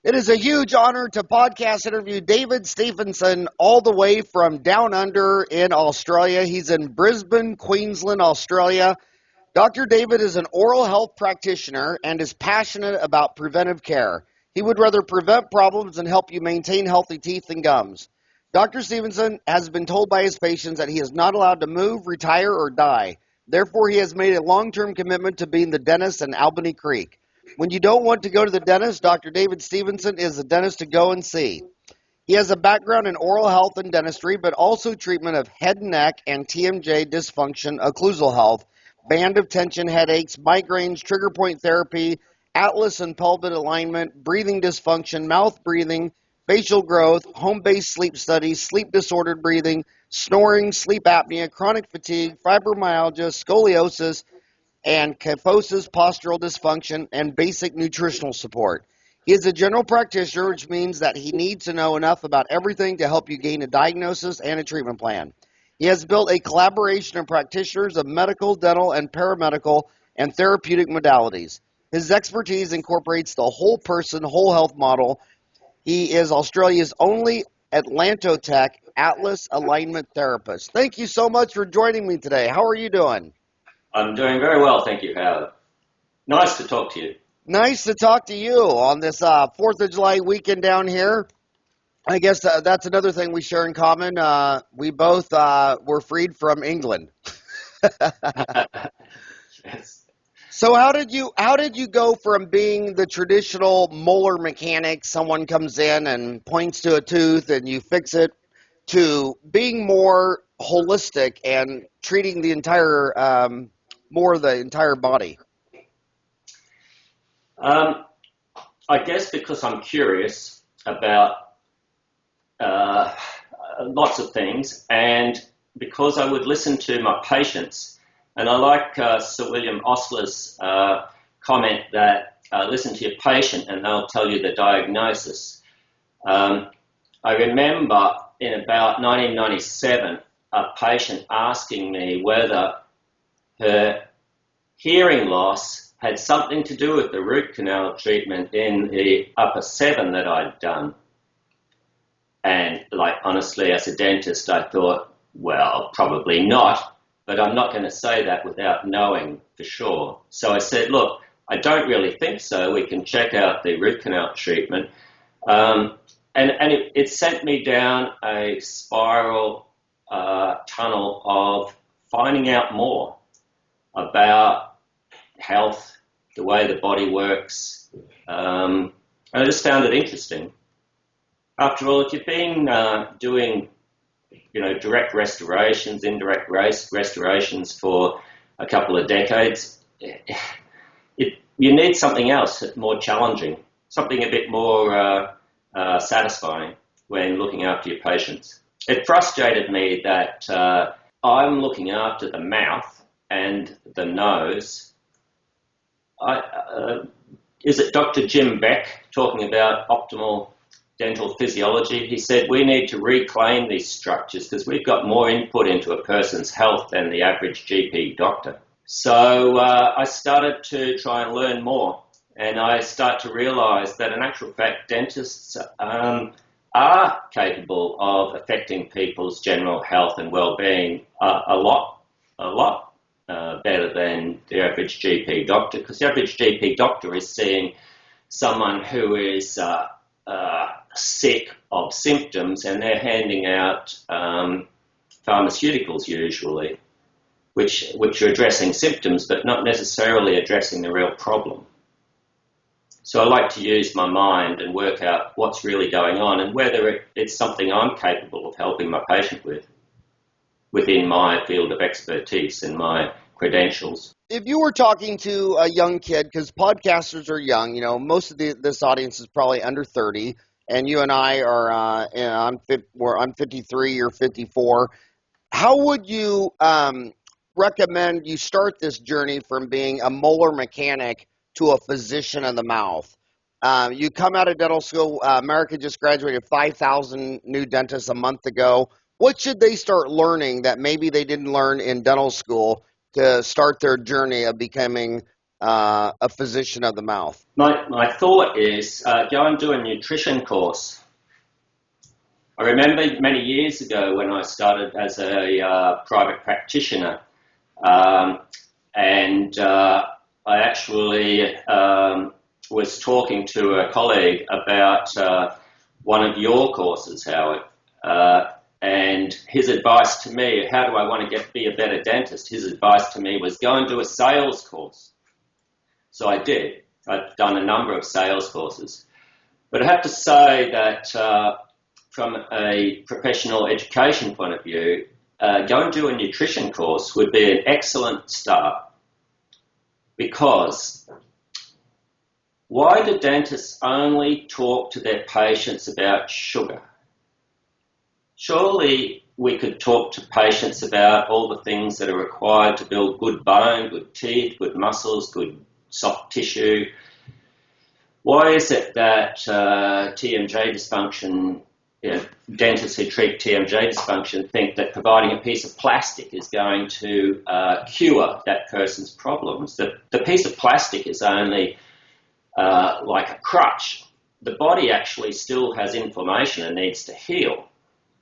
It is a huge honor to podcast interview David Stephenson all the way from down under in Australia. He's in Brisbane, Queensland, Australia. Dr. David is an oral health practitioner and is passionate about preventive care. He would rather prevent problems than help you maintain healthy teeth and gums. Dr. Stevenson has been told by his patients that he is not allowed to move, retire, or die. Therefore, he has made a long-term commitment to being the dentist in Albany Creek. When you don't want to go to the dentist, Dr. David Stephenson is the dentist to go and see. He has a background in oral health and dentistry, but also treatment of head and neck and TMJ dysfunction, occlusal health, band of tension headaches, migraines, trigger point therapy, atlas and pelvic alignment, breathing dysfunction, mouth breathing, facial growth, home-based sleep studies, sleep disordered breathing, snoring, sleep apnea, chronic fatigue, fibromyalgia, scoliosis, and kyphosis, postural dysfunction, and basic nutritional support. He is a general practitioner, which means that he needs to know enough about everything to help you gain a diagnosis and a treatment plan. He has built a collaboration of practitioners of medical, dental, and paramedical and therapeutic modalities. His expertise incorporates the whole person, whole health model. He is Australia's only Atlantotech Atlas alignment therapist. Thank you so much for joining me today. How are you doing? I'm doing very well, thank you, Howard. Nice to talk to you. Nice to talk to you on this 4th of July weekend down here. I guess that's another thing we share in common. We both were freed from England. Yes. So how did you go from being the traditional molar mechanic, someone comes in and points to a tooth and you fix it, to being more holistic and treating the entire more of the entire body? I guess because I'm curious about lots of things, and because I would listen to my patients, and I like Sir William Osler's comment that listen to your patient and they'll tell you the diagnosis. I remember in about 1997 a patient asking me whether her hearing loss had something to do with the root canal treatment in the upper 7 that I'd done. And honestly, as a dentist, I thought, well, probably not, but I'm not going to say that without knowing for sure. So I said, look, I don't really think so. We can check out the root canal treatment. And it sent me down a spiral tunnel of finding out more about health, the way the body works, and I just found it interesting. After all, if you've been doing, direct restorations, indirect restorations for a couple of decades, you need something else more challenging, something a bit more satisfying when looking after your patients. It frustrated me that I'm looking after the mouth and the nose. Is it Dr. Jim Beck talking about optimal dental physiology? He said we need to reclaim these structures because we've got more input into a person's health than the average GP doctor. So I started to try and learn more, and I start to realise that in actual fact dentists are capable of affecting people's general health and well-being a lot better than the average GP doctor, because the average GP doctor is seeing someone who is sick of symptoms, and they're handing out pharmaceuticals usually, which are addressing symptoms but not necessarily addressing the real problem. So I like to use my mind and work out what's really going on and whether it's something I'm capable of helping my patient with within my field of expertise and my credentials. If you were talking to a young kid, because podcasters are young, most of this audience is probably under 30, and you and I are, I'm 53, you're 54. How would you recommend you start this journey from being a molar mechanic to a physician of the mouth? You come out of dental school. America just graduated 5,000 new dentists a month ago. What should they start learning that maybe they didn't learn in dental school to start their journey of becoming a physician of the mouth? My thought is go and do a nutrition course. I remember many years ago when I started as a private practitioner, and I actually was talking to a colleague about one of your courses, Howard, and his advice to me, how do I want to be a better dentist? His advice to me was go and do a sales course. So I did. I've done a number of sales courses. But I have to say that from a professional education point of view, go and do a nutrition course would be an excellent start, because why do dentists only talk to their patients about sugar? Surely we could talk to patients about all the things that are required to build good bone, good teeth, good muscles, good soft tissue. Why is it that TMJ dysfunction, dentists who treat TMJ dysfunction think that providing a piece of plastic is going to cure that person's problems? The piece of plastic is only like a crutch. The body actually still has inflammation and needs to heal.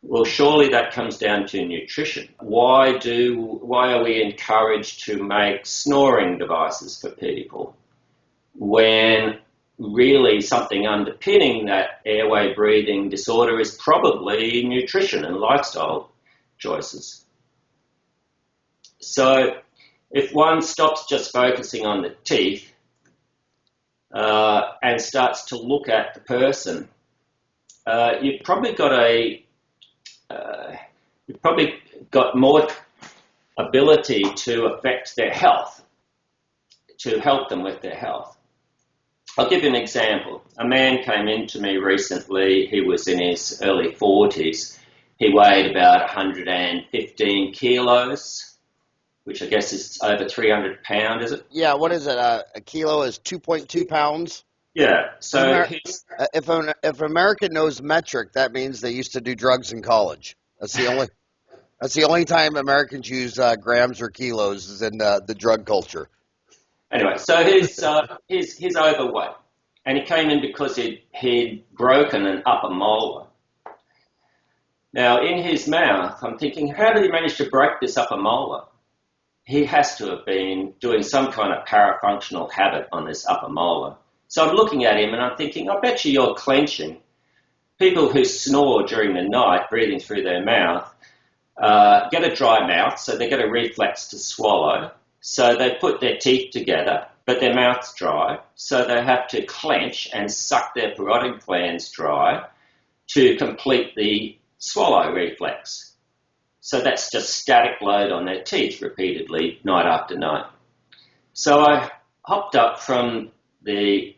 Well, surely that comes down to nutrition. Why are we encouraged to make snoring devices for people when really something underpinning that airway breathing disorder is probably nutrition and lifestyle choices? So if one stops just focusing on the teeth and starts to look at the person, you've probably got more ability to affect their health, to help them with their health. I'll give you an example. A man came in to me recently. He was in his early 40s. He weighed about 115 kilos, which I guess is over 300 pounds, is it? Yeah, what is it? A kilo is 2.2 pounds? Yeah, so if an American knows metric, that means they used to do drugs in college. That's the only time Americans use grams or kilos is in the drug culture. Anyway, so he's overweight, and he came in because he'd broken an upper molar. Now, in his mouth, I'm thinking, how did he manage to break this upper molar? He has to have been doing some kind of parafunctional habit on this upper molar. So I'm looking at him and I'm thinking, I bet you're clenching. People who snore during the night, breathing through their mouth, get a dry mouth, so they get a reflex to swallow. So they put their teeth together, but their mouth's dry, so they have to clench and suck their parotid glands dry to complete the swallow reflex. So that's just static load on their teeth repeatedly, night after night. So I hopped up from the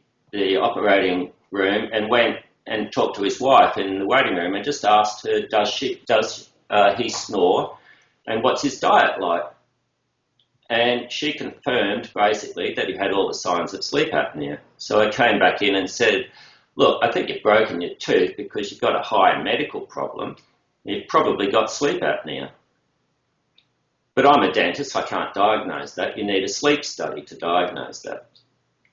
operating room and went and talked to his wife in the waiting room and just asked her, does he snore, and what's his diet like? And she confirmed basically that he had all the signs of sleep apnea. So I came back in and said, look, I think you've broken your tooth because you've got a high medical problem. You've probably got sleep apnea. But I'm a dentist, I can't diagnose that. You need a sleep study to diagnose that.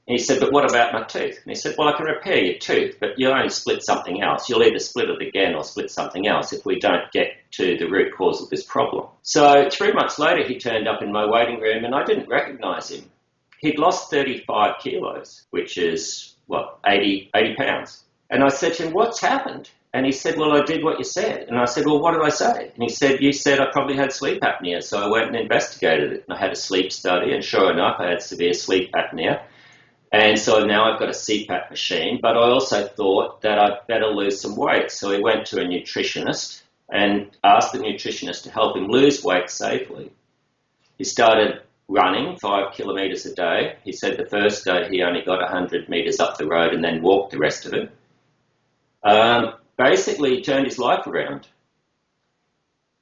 And he said, but what about my tooth? And he said, well, I can repair your tooth, but you'll only split something else. You'll either split it again or split something else if we don't get to the root cause of this problem. So 3 months later, he turned up in my waiting room and I didn't recognise him. He'd lost 35 kilos, which is, 80 pounds. And I said to him, what's happened? And he said, well, I did what you said. And I said, well, what did I say? And he said, you said I probably had sleep apnea. So I went and investigated it. And I had a sleep study, and sure enough, I had severe sleep apnea. And so now I've got a CPAP machine, but I also thought that I'd better lose some weight. So he went to a nutritionist and asked the nutritionist to help him lose weight safely. He started running 5 kilometres a day. He said the first day he only got 100 metres up the road and then walked the rest of it. Basically, he turned his life around.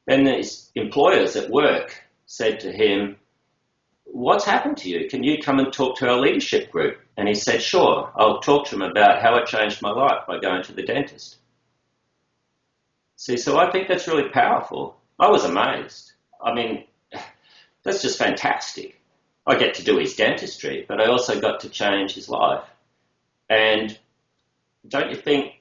Then his employers at work said to him, what's happened to you? Can you come and talk to our leadership group? And he said, sure, I'll talk to him about how it changed my life by going to the dentist. See, so I think that's really powerful. I was amazed. I mean, that's just fantastic. I get to do his dentistry, but I also got to change his life. And don't you think,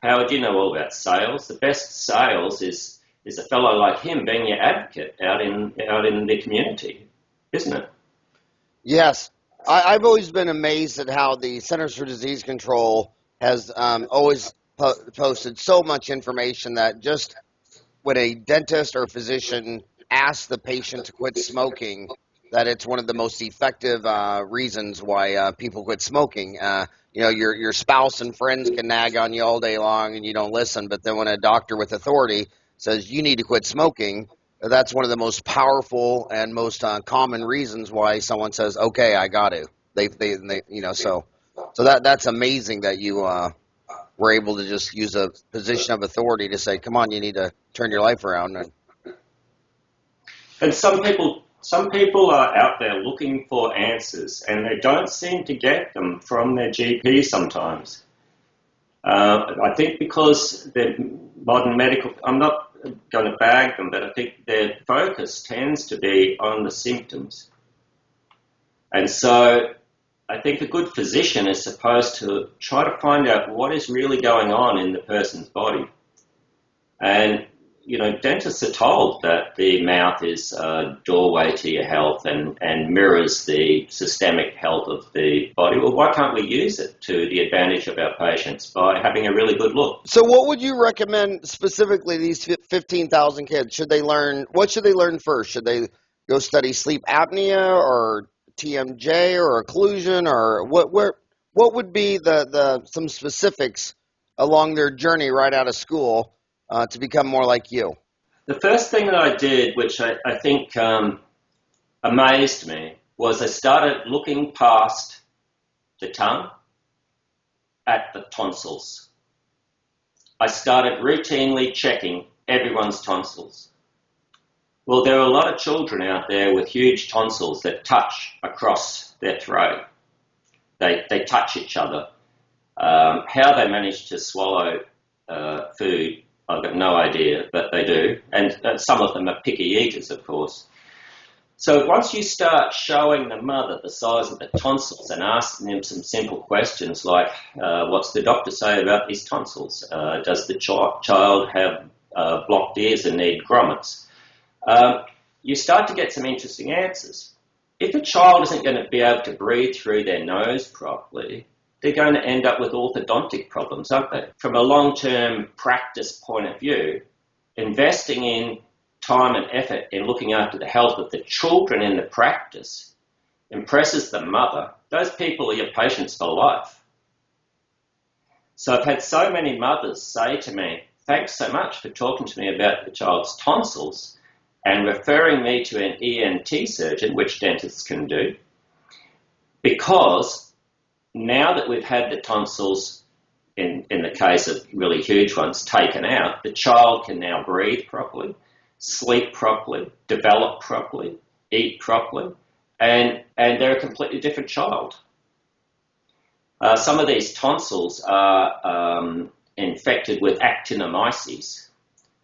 Howard, you know all about sales. The best sales is a fellow like him being your advocate out in the community, isn't it? Yes. I've always been amazed at how the Centers for Disease Control has always posted so much information that just when a dentist or physician asks the patient to quit smoking, that it's one of the most effective reasons why people quit smoking. Your spouse and friends can nag on you all day long and you don't listen, but then when a doctor with authority says you need to quit smoking, that's one of the most powerful and most common reasons why someone says, "Okay, I got to." So that's amazing that you were able to just use a position of authority to say, "Come on, you need to turn your life around." And some people are out there looking for answers, and they don't seem to get them from their GP sometimes. I think because the modern medical, I'm not going to bag them, but I think their focus tends to be on the symptoms. And so I think a good physician is supposed to try to find out what is really going on in the person's body. And, dentists are told that the mouth is a doorway to your health and mirrors the systemic health of the body. Well, why can't we use it to the advantage of our patients by having a really good look? So what would you recommend specifically these 15,000 kids? What should they learn first? Should they go study sleep apnea or TMJ or occlusion, or what would be some specifics along their journey right out of school to become more like you? The first thing that I did, which I think amazed me, was I started looking past the tongue at the tonsils. I started routinely checking everyone's tonsils. Well, there are a lot of children out there with huge tonsils that touch across their throat. They touch each other. How they manage to swallow food, I've got no idea, but they do. And some of them are picky eaters, of course. So once you start showing the mother the size of the tonsils and asking them some simple questions like, what's the doctor say about these tonsils? Does the child have blocked ears and need grommets? You start to get some interesting answers. If a child isn't going to be able to breathe through their nose properly, they're going to end up with orthodontic problems, aren't they? From a long-term practice point of view, investing in time and effort in looking after the health of the children in the practice impresses the mother. Those people are your patients for life. So I've had so many mothers say to me, thanks so much for talking to me about the child's tonsils and referring me to an ENT surgeon, which dentists can do, because now that we've had the tonsils, in the case of really huge ones, taken out, the child can now breathe properly, sleep properly, develop properly, eat properly, and they're a completely different child. Some of these tonsils are infected with actinomyces,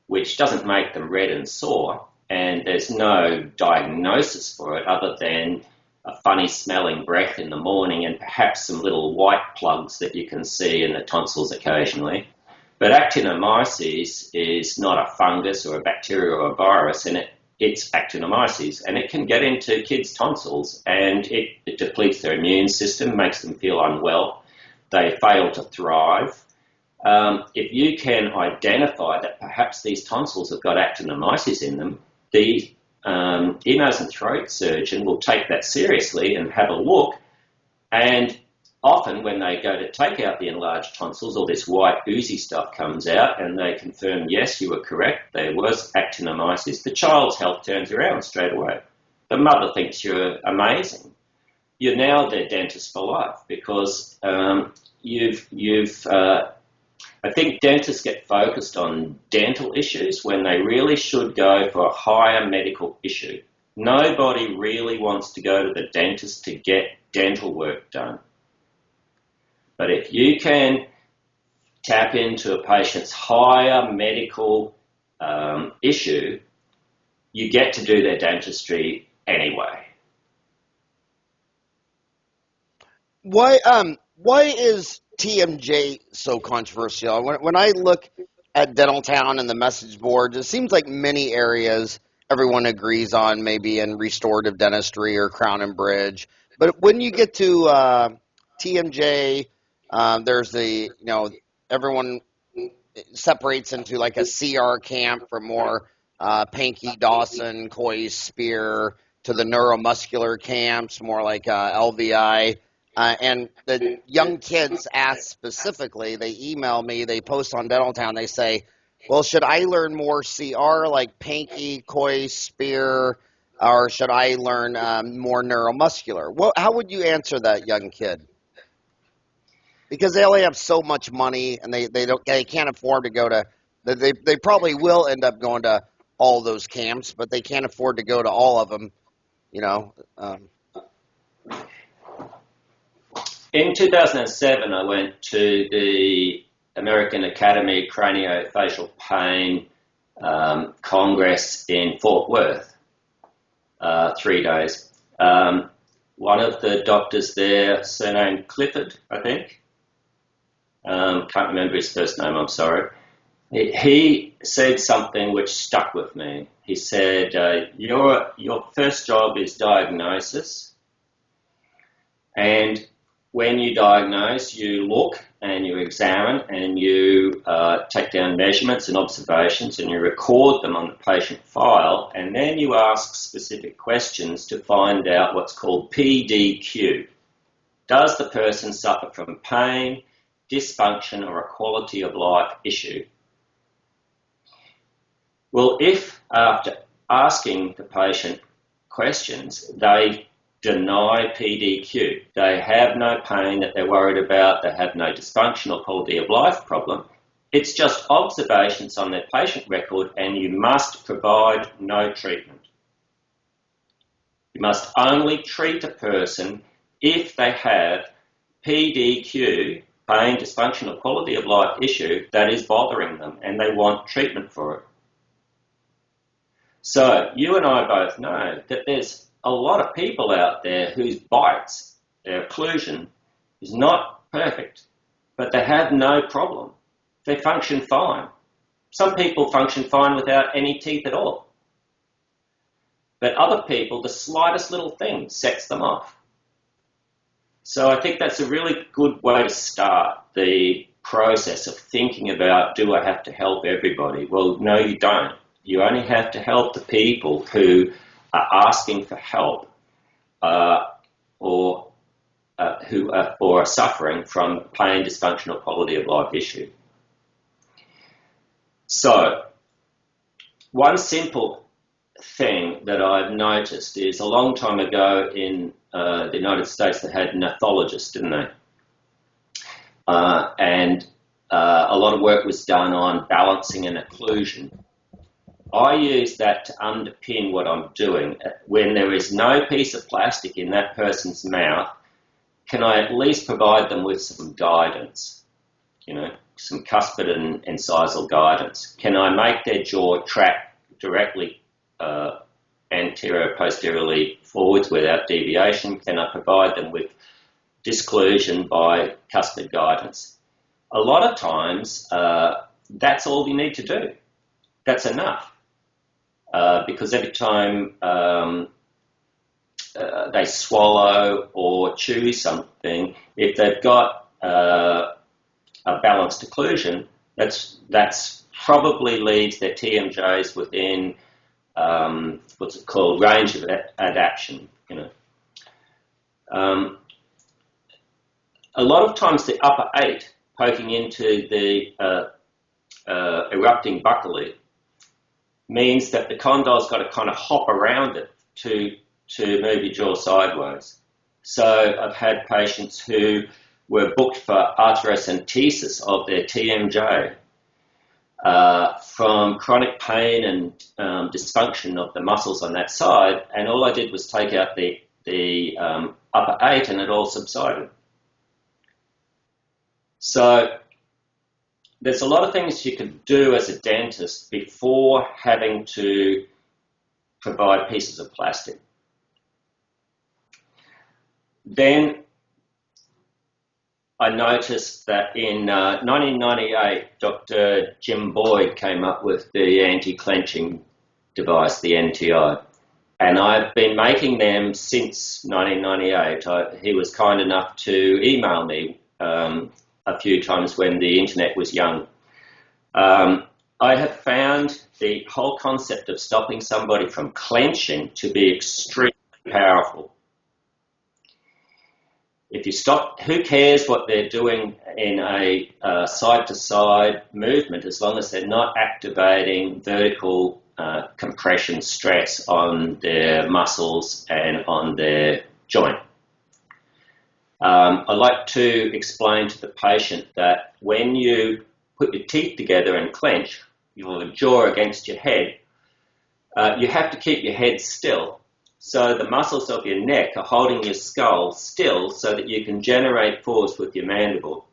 which doesn't make them red and sore, and there's no diagnosis for it other than a funny smelling breath in the morning and perhaps some little white plugs that you can see in the tonsils occasionally. But actinomyces is not a fungus or a bacteria or a virus, and it's actinomyces, and it can get into kids' tonsils, and it depletes their immune system, makes them feel unwell. They fail to thrive. If you can identify that perhaps these tonsils have got actinomyces in them, the ear, nose and throat surgeon will take that seriously and have a look, and often when they go to take out the enlarged tonsils, all this white oozy stuff comes out and they confirm, yes, you were correct, there was actinomyces, the child's health turns around straight away. The mother thinks you're amazing. You're now their dentist for life because I think dentists get focused on dental issues when they really should go for a higher medical issue. Nobody really wants to go to the dentist to get dental work done. But if you can tap into a patient's higher medical issue, you get to do their dentistry anyway. why is TMJ so controversial? When I look at Dental Town and the message boards, it seems like many areas everyone agrees on, maybe in restorative dentistry or crown and bridge. But when you get to TMJ, there's everyone separates into like a CR camp for more Pankey, Dawson, Coy, Spear, to the neuromuscular camps, more like LVI. And the young kids ask specifically, they email me, they post on Dental Town, they say, well, should I learn more CR like Pankey, Coy, Spear, or should I learn more neuromuscular? How would you answer that young kid? Because they only have so much money, and they can't afford to go to. They probably will end up going to all those camps, but they can't afford to go to all of them. You know. In 2007, I went to the American Academy Craniofacial Pain Congress in Fort Worth, 3 days. One of the doctors there, surnamed Clifford, I think. Can't remember his first name, I'm sorry. He said something which stuck with me. He said, your first job is diagnosis, and when you diagnose, you look and you examine and you take down measurements and observations and you record them on the patient file, and then you ask specific questions to find out what's called PDQ. Does the person suffer from pain, dysfunction, or a quality of life issue? Well, if after asking the patient questions, they deny PDQ, they have no pain that they're worried about, they have no dysfunction or quality of life problem, it's just observations on their patient record, and you must provide no treatment. You must only treat a person if they have PDQ, pain, dysfunction, or quality of life issue that is bothering them and they want treatment for it. So you and I both know that there's a lot of people out there whose bites, their occlusion, is not perfect, but they have no problem. They function fine. Some people function fine without any teeth at all. But other people, the slightest little thing sets them off. So I think that's a really good way to start the process of thinking about, do I have to help everybody? Well, no, you don't. You only have to help the people who are asking for help or who are suffering from pain, dysfunction, or quality of life issue. So one simple thing that I've noticed is a long time ago in the United States they had gnathologists, didn't they? And a lot of work was done on balancing and occlusion. I use that to underpin what I'm doing. When there is no piece of plastic in that person's mouth, can I at least provide them with some guidance? You know, some cuspid and incisal guidance. Can I make their jaw track directly anterior-posteriorly forwards without deviation? Can I provide them with disclusion by cuspid guidance? A lot of times, that's all you need to do. That's enough. Because every time they swallow or chew something, if they've got a balanced occlusion, that's probably leads their TMJs within what's it called, range of adaptation. You know, a lot of times the upper eight poking into the erupting buccally means that the condyl's got to kind of hop around it to move your jaw sideways. So I've had patients who were booked for arthrocentesis of their TMJ from chronic pain and dysfunction of the muscles on that side, and all I did was take out the upper eight and it all subsided. So there's a lot of things you can do as a dentist before having to provide pieces of plastic. Then I noticed that in 1998, Dr. Jim Boyd came up with the anti-clenching device, the NTI. And I've been making them since 1998. He was kind enough to email me a few times when the internet was young. I have found the whole concept of stopping somebody from clenching to be extremely powerful. If you stop, who cares what they're doing in a side-to-side movement as long as they're not activating vertical compression stress on their muscles and on their joint. I like to explain to the patient that when you put your teeth together and clench, your jaw against your head, you have to keep your head still. So the muscles of your neck are holding your skull still so that you can generate force with your mandible.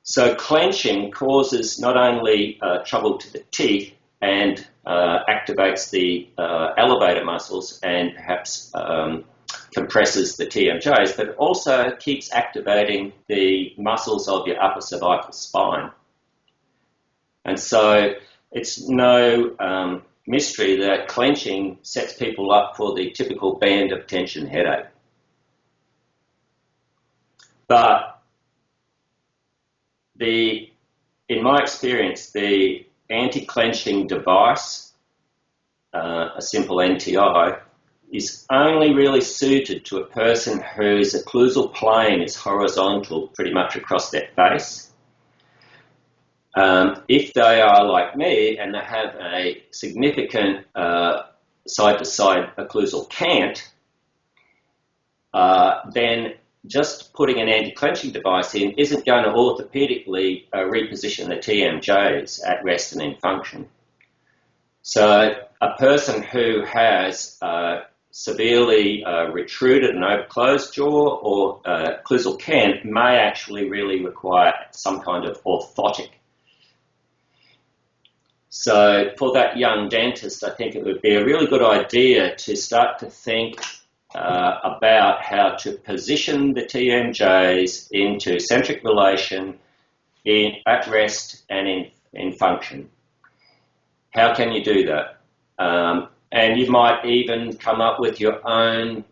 So clenching causes not only trouble to the teeth and activates the elevator muscles and perhaps compresses the TMJs, but it also keeps activating the muscles of your upper cervical spine. And so it's no mystery that clenching sets people up for the typical band of tension headache. But in my experience, the anti-clenching device, a simple NTI, is only really suited to a person whose occlusal plane is horizontal pretty much across their face. If they are like me and they have a significant side-to-side occlusal cant, then just putting an anti-clenching device in isn't going to orthopedically reposition the TMJs at rest and in function. So a person who has severely retruded and overclosed jaw or occlusal cant may actually really require some kind of orthotic. So for that young dentist, I think it would be a really good idea to start to think about how to position the TMJs into centric relation at rest and in function. How can you do that? And you might even come up with your own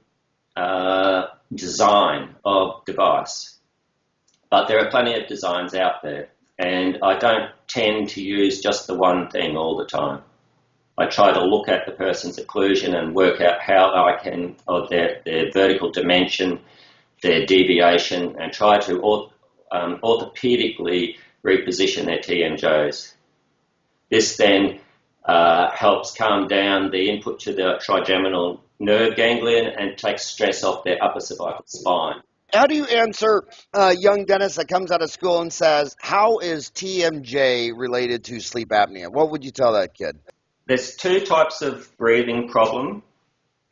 design of device. But there are plenty of designs out there. And I don't tend to use just the one thing all the time. I try to look at the person's occlusion and work out how I can, or their vertical dimension, their deviation, and try to orthopedically reposition their TMJs. This then helps calm down the input to the trigeminal nerve ganglion and takes stress off their upper cervical spine. How do you answer a young dentist that comes out of school and says, how is TMJ related to sleep apnea? What would you tell that kid? There's two types of breathing problem,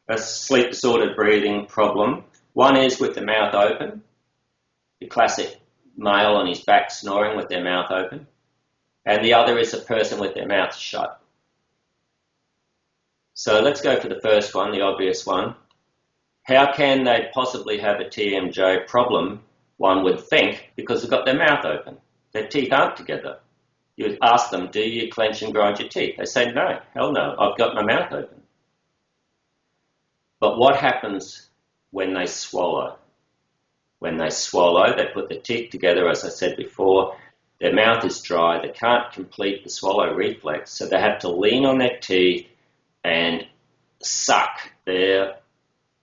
a sleep disordered breathing problem. One is with the mouth open, the classic male on his back snoring with their mouth open. And the other is a person with their mouth shut. So let's go for the first one, the obvious one. How can they possibly have a TMJ problem, one would think, because they've got their mouth open. Their teeth aren't together. You ask them, do you clench and grind your teeth? They say, no, hell no, I've got my mouth open. But what happens when they swallow? When they swallow, they put their teeth together, as I said before, their mouth is dry, they can't complete the swallow reflex, so they have to lean on their teeth and suck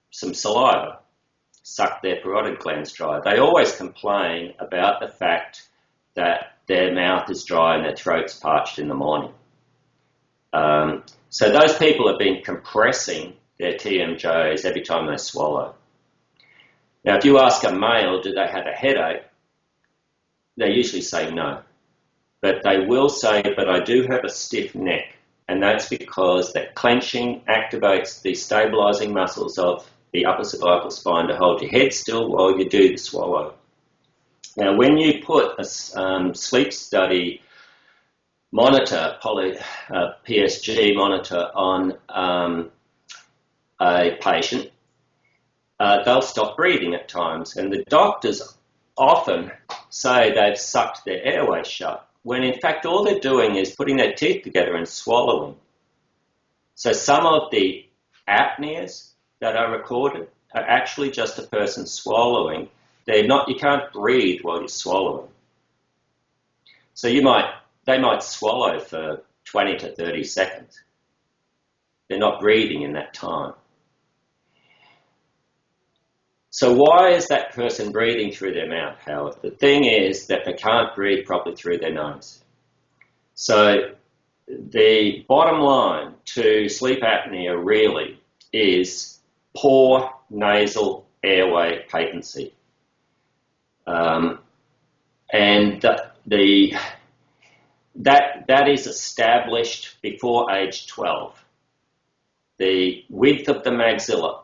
some saliva, suck their parotid glands dry. They always complain about the fact that their mouth is dry and their throat's parched in the morning. So those people have been compressing their TMJs every time they swallow. Now, if you ask a male, do they have a headache? They usually say no. But they will say, but I do have a stiff neck. And that's because that clenching activates the stabilizing muscles of the upper cervical spine to hold your head still while you do the swallow. Now, when you put a sleep study monitor, PSG monitor on a patient, they'll stop breathing at times. And the doctors often say they've sucked their airway shut, when in fact all they're doing is putting their teeth together and swallowing. So some of the apneas that are recorded are actually just a person swallowing. You can't breathe while you're swallowing. So they might swallow for 20 to 30 seconds. They're not breathing in that time. So why is that person breathing through their mouth, Howard? The thing is that they can't breathe properly through their nose. So the bottom line to sleep apnea really is poor nasal airway patency. And that is established before age 12. The width of the maxilla,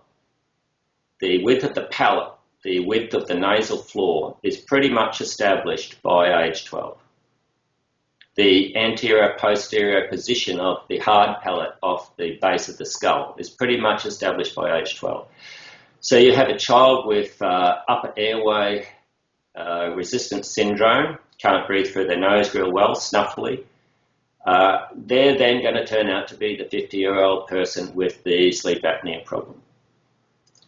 the width of the palate, the width of the nasal floor is pretty much established by age 12. The anterior-posterior position of the hard palate off the base of the skull is pretty much established by age 12. So you have a child with upper airway resistance syndrome, can't breathe through their nose real well, snuffly. They're then going to turn out to be the 50-year-old person with the sleep apnea problem.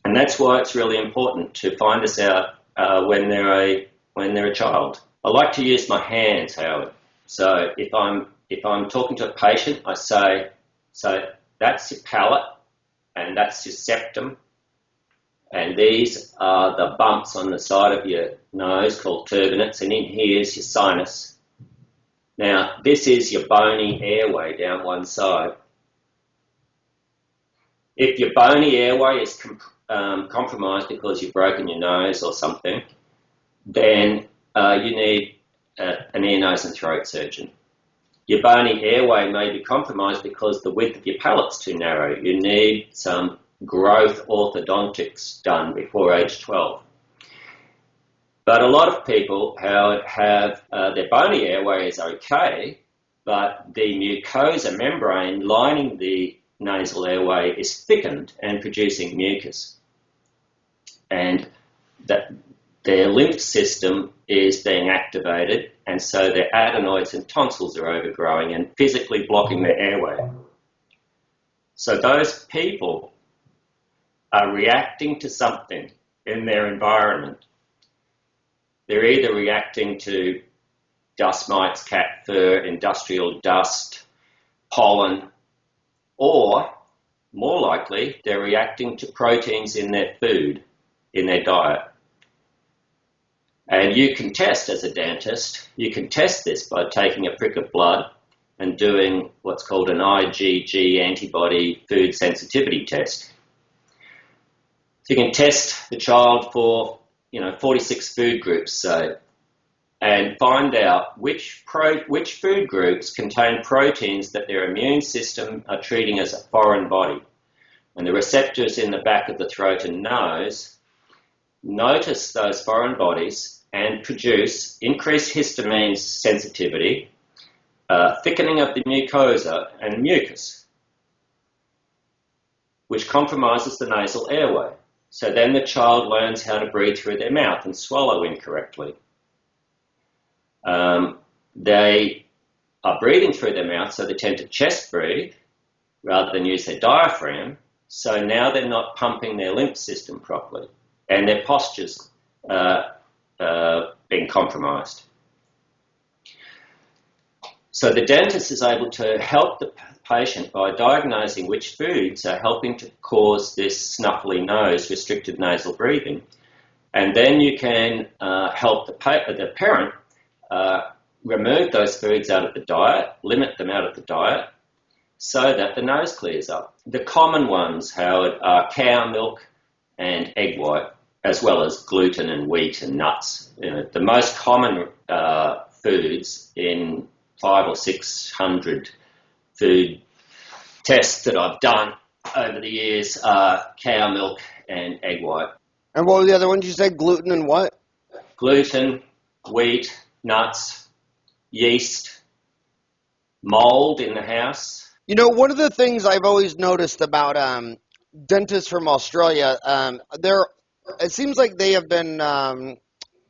And that's why it's really important to find this out when they're a child. I like to use my hands, Howard. So if I'm talking to a patient, I say, so that's your palate and that's your septum, and these are the bumps on the side of your nose called turbinates, and in here is your sinus. Now, this is your bony airway down one side. If your bony airway is compromised because you've broken your nose or something, then you need an ear, nose and throat surgeon. Your bony airway may be compromised because the width of your palate's too narrow. You need some growth orthodontics done before age 12. But a lot of people have their bony airway is okay, but the mucosa membrane lining the nasal airway is thickened and producing mucus. And that their lymph system is being activated, and so their adenoids and tonsils are overgrowing and physically blocking their airway. So those people are reacting to something in their environment. They're either reacting to dust mites, cat fur, industrial dust, pollen, or more likely, they're reacting to proteins in their food, in their diet. And you can test as a dentist, you can test this by taking a prick of blood and doing what's called an IgG antibody food sensitivity test. So you can test the child for 46 food groups, say, and find out which food groups contain proteins that their immune system are treating as a foreign body. And the receptors in the back of the throat and nose notice those foreign bodies and produce increased histamine sensitivity, thickening of the mucosa and mucus, which compromises the nasal airway. So then the child learns how to breathe through their mouth and swallow incorrectly. They are breathing through their mouth, so they tend to chest breathe rather than use their diaphragm. So now they're not pumping their lymph system properly, and their posture's being compromised. So the dentist is able to help the patient by diagnosing which foods are helping to cause this snuffly nose, restricted nasal breathing. And then you can help the parent remove those foods out of the diet, limit them out of the diet, so that the nose clears up. The common ones, Howard, are cow milk and egg white, as well as gluten and wheat and nuts. The most common foods in 500 or 600 food tests that I've done over the years are cow milk and egg white. And what were the other ones you said? Gluten and what? Gluten, wheat, nuts, yeast, mold in the house. One of the things I've always noticed about dentists from Australia, it seems like they have been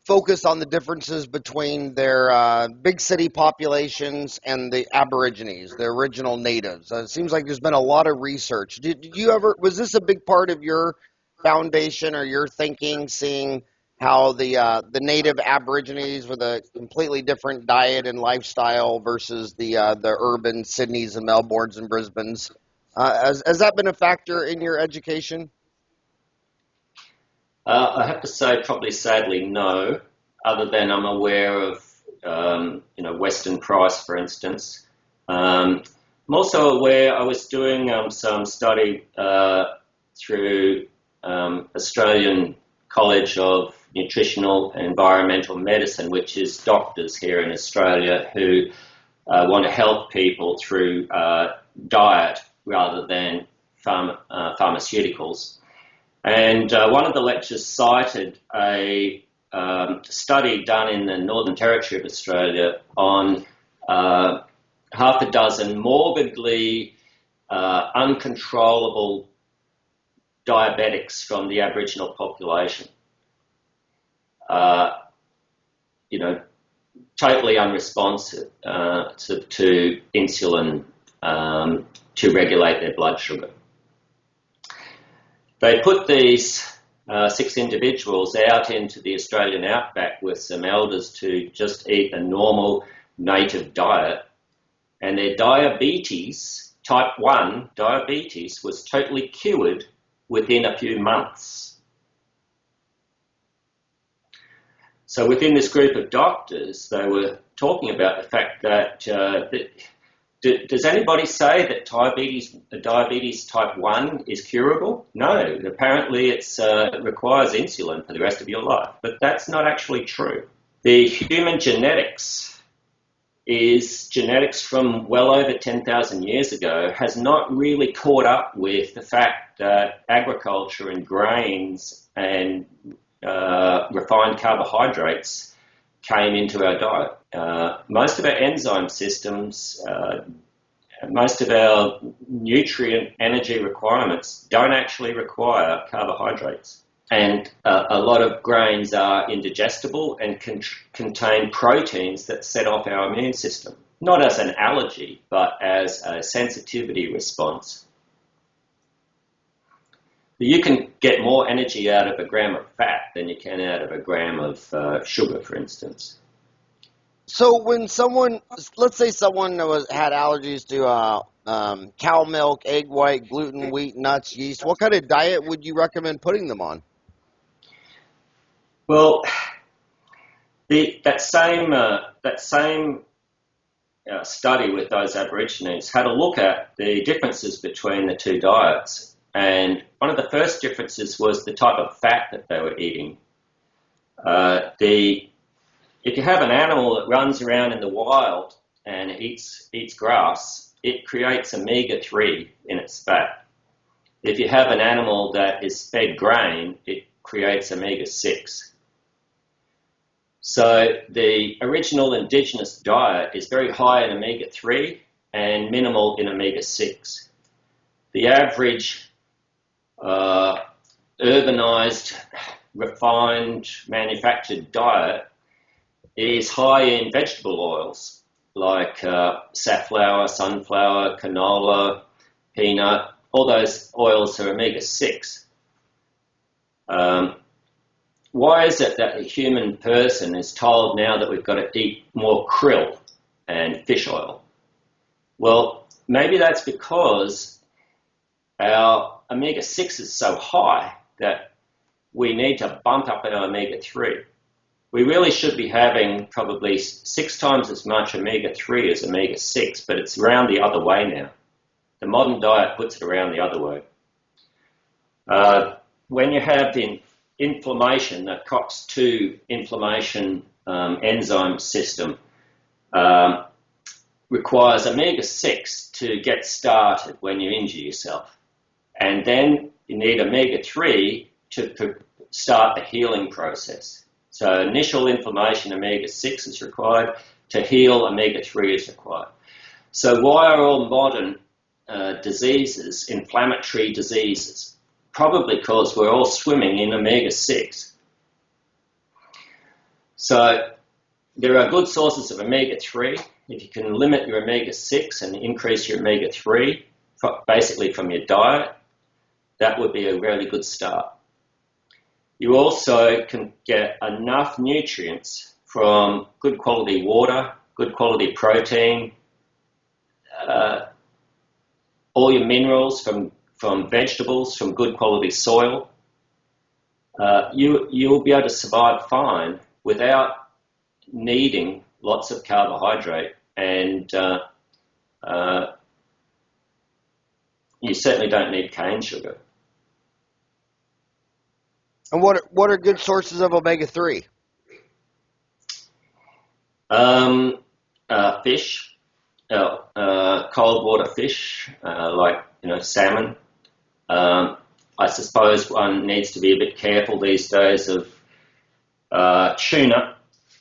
focus on the differences between their big city populations and the Aborigines, the original natives. It seems like there's been a lot of research. Was this a big part of your foundation or your thinking, seeing how the native Aborigines with a completely different diet and lifestyle versus the urban Sydneys and Melbournes and Brisbanes? Has that been a factor in your education? I have to say, probably sadly, no, other than I'm aware of, Western Price, for instance. I'm also aware I was doing some study through Australian College of Nutritional and Environmental Medicine, which is doctors here in Australia who want to help people through diet rather than pharmaceuticals. And one of the lectures cited a study done in the Northern Territory of Australia on half a dozen morbidly uncontrollable diabetics from the Aboriginal population. Totally unresponsive to insulin to regulate their blood sugar. They put these 6 individuals out into the Australian outback with some elders to just eat a normal native diet, and their diabetes, type 1 diabetes, was totally cured within a few months. So within this group of doctors, they were talking about the fact that does anybody say that diabetes type 1 is curable? No, apparently it requires insulin for the rest of your life, but that's not actually true. The human genetics is genetics from well over 10,000 years ago, has not really caught up with the fact that agriculture and grains and refined carbohydrates came into our diet. Most of our enzyme systems, most of our nutrient energy requirements don't actually require carbohydrates. And a lot of grains are indigestible and contain proteins that set off our immune system, not as an allergy, but as a sensitivity response. You can get more energy out of a gram of fat than you can out of a gram of sugar, for instance. So when let's say someone had allergies to cow milk, egg white, gluten, wheat, nuts, yeast, what kind of diet would you recommend putting them on? Well, that same study with those Aborigines had a look at the differences between the two diets. And one of the first differences was the type of fat that they were eating. If you have an animal that runs around in the wild and eats grass, it creates omega-3 in its fat. If you have an animal that is fed grain, it creates omega-6. So the original indigenous diet is very high in omega-3 and minimal in omega-6. The average urbanized, refined, manufactured diet is high in vegetable oils like safflower, sunflower, canola, peanut. All those oils are omega-6. Why is it that the human person is told now that we've got to eat more krill and fish oil? Well, maybe that's because our omega-6 is so high that we need to bump up our omega-3. We really should be having probably 6 times as much omega-3 as omega-6, but it's around the other way now. The modern diet puts it around the other way. When you have the inflammation, the COX-2 inflammation enzyme system requires omega-6 to get started when you injure yourself. And then you need omega-3 to start the healing process. So initial inflammation, omega-6 is required. To heal, omega-3 is required. So why are all modern diseases inflammatory diseases? Probably because we're all swimming in omega-6. So there are good sources of omega-3. If you can limit your omega-6 and increase your omega-3, basically from your diet, that would be a really good start. You also can get enough nutrients from good quality water, good quality protein, all your minerals from vegetables, from good quality soil. You'll be able to survive fine without needing lots of carbohydrate, and you certainly don't need cane sugar. And what are good sources of omega-3? Fish, cold water fish, like salmon. I suppose one needs to be a bit careful these days of tuna,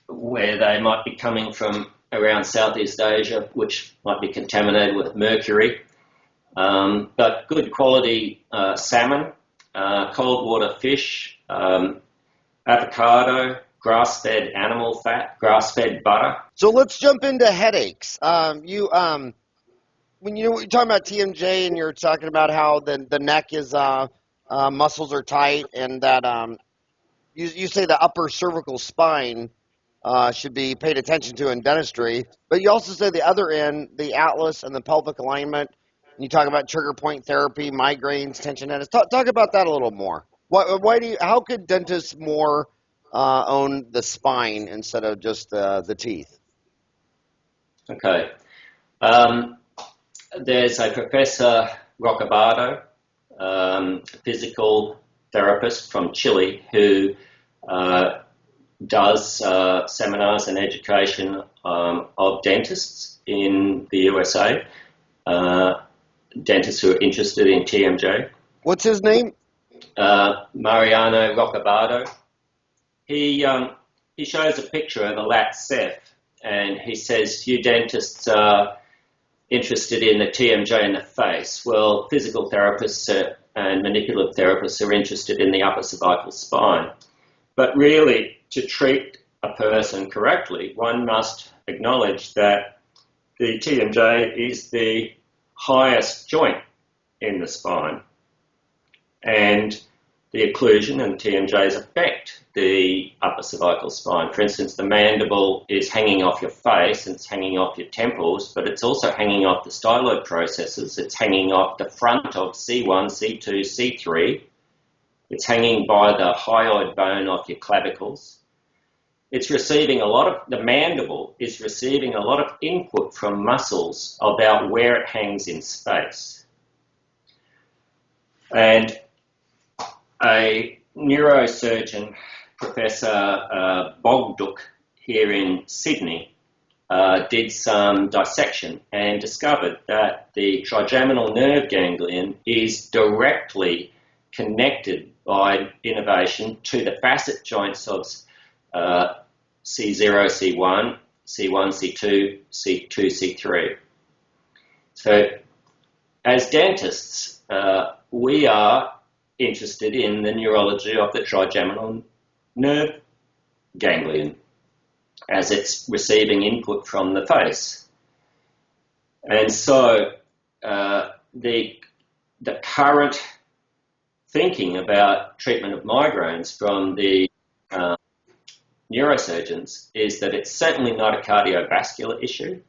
where they might be coming from around Southeast Asia, which might be contaminated with mercury. But good quality salmon, cold water fish, avocado, grass-fed animal fat, grass-fed butter. So let's jump into headaches. When you're talking about TMJ and you're talking about how the neck is muscles are tight, and that you say the upper cervical spine should be paid attention to in dentistry, but you also say the other end, the atlas and the pelvic alignment. And you talk about trigger point therapy, migraines, tension headaches. Talk about that a little more. How could dentists more own the spine instead of just the teeth? Okay. There's a Professor Roccabardo, a physical therapist from Chile, who does seminars and education of dentists in the USA, dentists who are interested in TMJ. What's his name? Mariano Roccabardo. He shows a picture of a lat ceph, and he says, you dentists are interested in the TMJ in the face. Well, physical therapists and manipulative therapists are interested in the upper cervical spine. But really, to treat a person correctly, one must acknowledge that the TMJ is the highest joint in the spine, and the occlusion and TMJs affect the upper cervical spine. For instance, the mandible is hanging off your face and it's hanging off your temples, but it's also hanging off the styloid processes. It's hanging off the front of C1, C2, C3. It's hanging by the hyoid bone of your clavicles. It's receiving the mandible is receiving a lot of input from muscles about where it hangs in space. And a neurosurgeon, Professor Bogduk, here in Sydney, did some dissection and discovered that the trigeminal nerve ganglion is directly connected by innervation to the facet joints of C0, C1, C1, C2, C2, C3. So as dentists, we are interested in the neurology of the trigeminal nerve ganglion as it's receiving input from the face. And so the current thinking about treatment of migraines from the neurosurgeons is that it's certainly not a cardiovascular issue,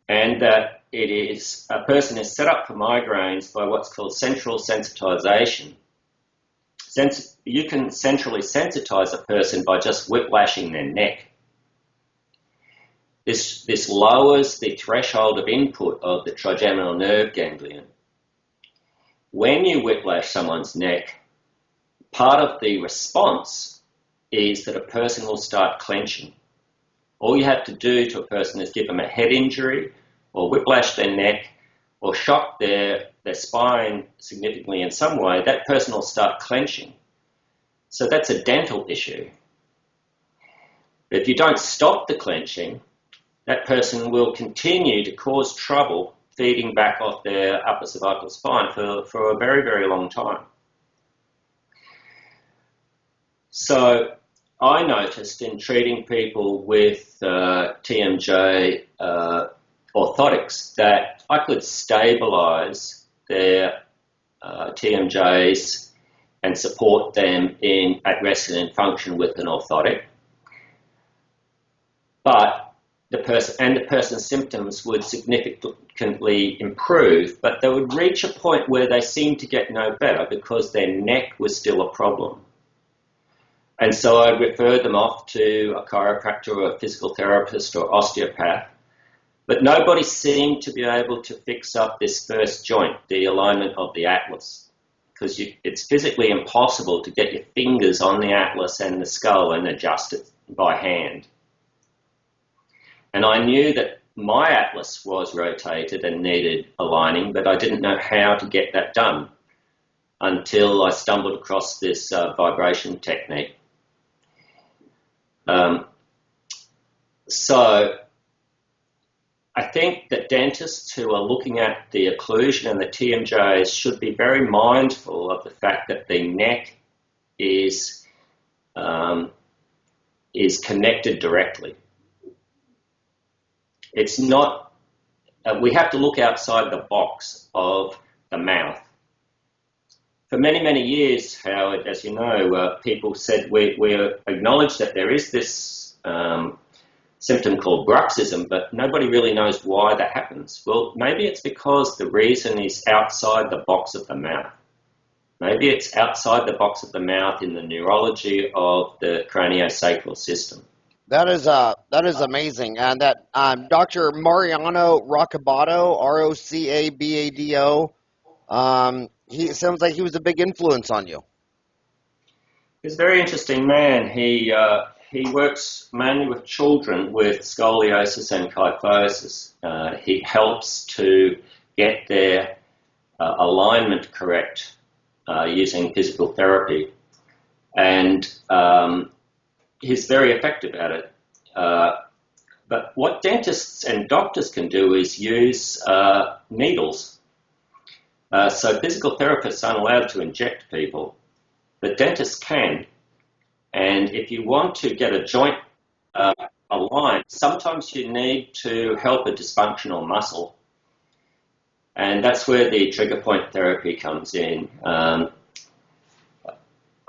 and that it is a person is set up for migraines by what's called central sensitization. You can centrally sensitize a person by just whiplashing their neck. This lowers the threshold of input of the trigeminal nerve ganglion. When you whiplash someone's neck, part of the response is that a person will start clenching. All you have to do to a person is give them a head injury or whiplash their neck or shock their spine significantly in some way, that person will start clenching. So that's a dental issue. But if you don't stop the clenching, that person will continue to cause trouble feeding back off their upper cervical spine for a very, very long time. So I noticed in treating people with TMJ orthotics that I could stabilise their TMJs and support them at rest and in function with an orthotic. But the person's symptoms would significantly improve, but they would reach a point where they seemed to get no better because their neck was still a problem. And so I referred them off to a chiropractor or a physical therapist or osteopath, but nobody seemed to be able to fix up this first joint, the alignment of the atlas, because it's physically impossible to get your fingers on the atlas and the skull and adjust it by hand. And I knew that my atlas was rotated and needed aligning, but I didn't know how to get that done until I stumbled across this vibration technique. So I think that dentists who are looking at the occlusion and the TMJs should be very mindful of the fact that the neck is connected directly. It's not, we have to look outside the box of the mouth. For many, many years, Howard, as you know, people said we acknowledge that there is this symptom called bruxism, but nobody really knows why that happens. Well, maybe it's because the reason is outside the box of the mouth. Maybe it's outside the box of the mouth in the neurology of the craniosacral system. That is amazing, and that Dr. Mariano Roccabato, Rocabado, he sounds like he was a big influence on you. He's a very interesting man. He works mainly with children with scoliosis and kyphosis. He helps to get their alignment correct using physical therapy, and he's very effective at it. But what dentists and doctors can do is use needles. So physical therapists aren't allowed to inject people, but dentists can. And if you want to get a joint aligned, sometimes you need to help a dysfunctional muscle. And that's where the trigger point therapy comes in.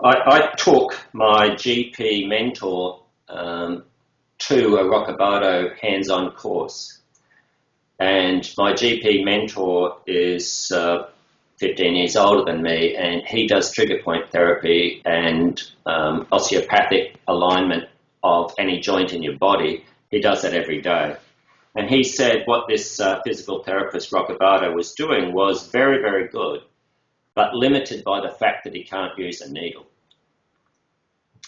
I took my GP mentor to a Roccabato hands-on course. And my GP mentor is 15 years older than me, and he does trigger point therapy and osteopathic alignment of any joint in your body. He does that every day. And he said what this physical therapist, Roccabato, was doing was very, very good, but limited by the fact that he can't use a needle.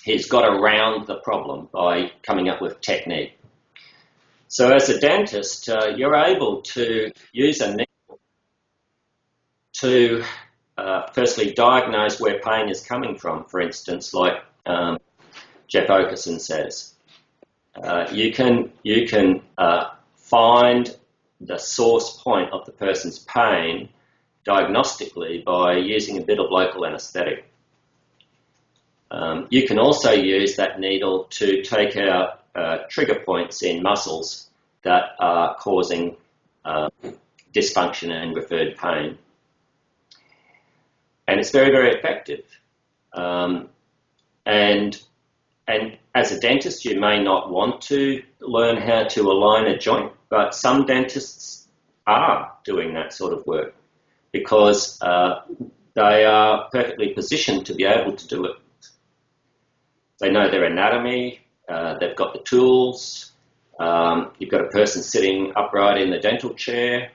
He's got around the problem by coming up with technique. So as a dentist, you're able to use a needle to firstly diagnose where pain is coming from, for instance, like Jeff Okerson says. You can find the source point of the person's pain diagnostically by using a bit of local anaesthetic. You can also use that needle to take out trigger points in muscles that are causing dysfunction and referred pain. And it's very, very effective. And as a dentist, you may not want to learn how to align a joint, but some dentists are doing that sort of work because they are perfectly positioned to be able to do it. They know their anatomy, they've got the tools, you've got a person sitting upright in the dental chair.